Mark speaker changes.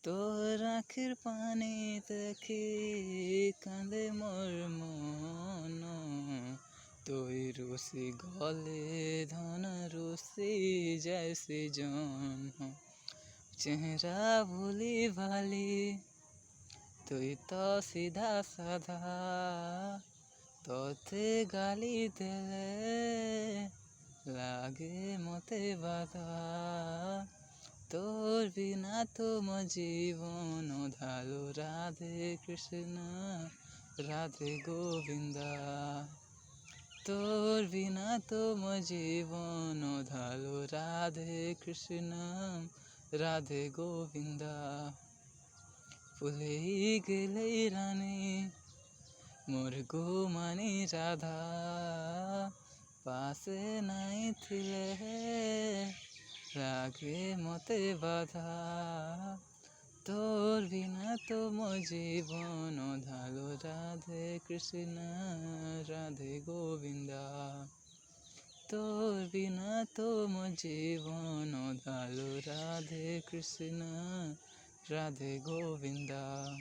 Speaker 1: তোর আঁখের পানি দেখে কাঁদে মোর মন, তুই রুসি গলে ধন রুসি জैसे জন। চেহারা ভুলি ভালি তুই তো সিধা সাধা, তোতে গালি দেলে লাগে মতে বাধা। তোর বিনা তুম জীবন ধালো রাধে কৃষ্ণ রাধে গোবিন্দা। তোর বিনা তুম জীবন ধালো রাধে কৃষ্ণ রাধে গোবিন্দা। ফুলেই গেলেই রানী মোর গোমানি রাধা, পাশে নাই থিলে লাগে মতে বাধা। তোর বিনা তুম জীবন ধালো রাধে কৃষ্ণ রাধে গোবিন্দা। তোর বিনা তুম জীবন ধালো রাধে কৃষ্ণ রাধে গোবিন্দা।